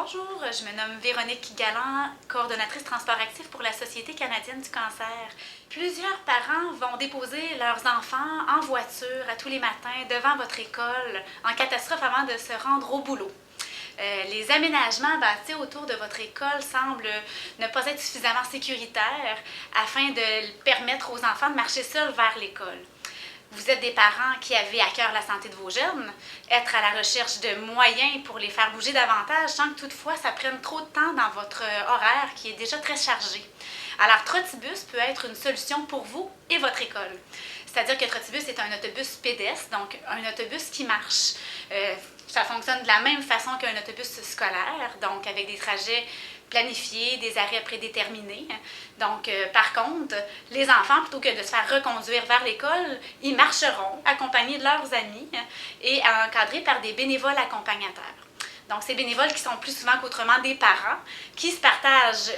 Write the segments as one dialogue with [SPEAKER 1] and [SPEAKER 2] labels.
[SPEAKER 1] Bonjour, je me nomme Véronique Galland, coordonnatrice transport actif pour la Société canadienne du cancer. Plusieurs parents vont déposer leurs enfants en voiture à tous les matins devant votre école en catastrophe avant de se rendre au boulot. Les aménagements bâtis autour de votre école semblent ne pas être suffisamment sécuritaires afin de permettre aux enfants de marcher seuls vers l'école. Vous êtes des parents qui avez à cœur la santé de vos jeunes, être à la recherche de moyens pour les faire bouger davantage sans que toutefois ça prenne trop de temps dans votre horaire qui est déjà très chargé. Alors Trottibus peut être une solution pour vous et votre école. C'est-à-dire que Trottibus est un autobus pédestre, donc un autobus qui marche. Ça fonctionne de la même façon qu'un autobus scolaire, donc avec des trajets planifiés, des arrêts prédéterminés. Donc, par contre, les enfants, plutôt que de se faire reconduire vers l'école, ils marcheront accompagnés de leurs amis et encadrés par des bénévoles accompagnateurs. Donc, ces bénévoles qui sont plus souvent qu'autrement des parents, qui se partagent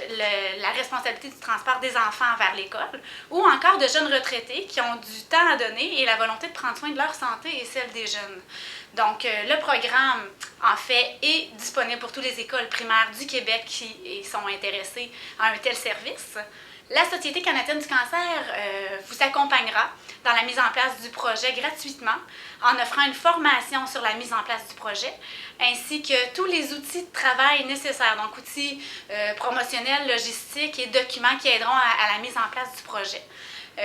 [SPEAKER 1] la responsabilité du transport des enfants vers l'école, ou encore de jeunes retraités qui ont du temps à donner et la volonté de prendre soin de leur santé et celle des jeunes. Donc, le programme, en fait, est disponible pour toutes les écoles primaires du Québec qui sont intéressées à un tel service. La Société canadienne du cancer vous accompagnera dans la mise en place du projet gratuitement en offrant une formation sur la mise en place du projet ainsi que tous les outils de travail nécessaires, donc outils promotionnels, logistiques et documents qui aideront à la mise en place du projet.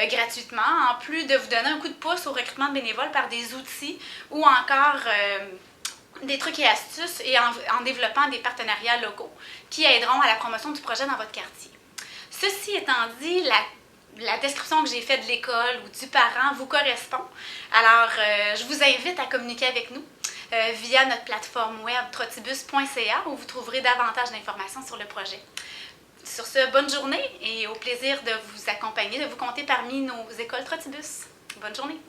[SPEAKER 1] Gratuitement, en plus de vous donner un coup de pouce au recrutement de bénévoles par des outils ou encore des trucs et astuces et en développant des partenariats locaux qui aideront à la promotion du projet dans votre quartier. Ceci étant dit, la description que j'ai faite de l'école ou du parent vous correspond. Alors, je vous invite à communiquer avec nous via notre plateforme web trottibus.ca où vous trouverez davantage d'informations sur le projet. Sur ce, bonne journée et au plaisir de vous accompagner, de vous compter parmi nos écoles Trottibus. Bonne journée!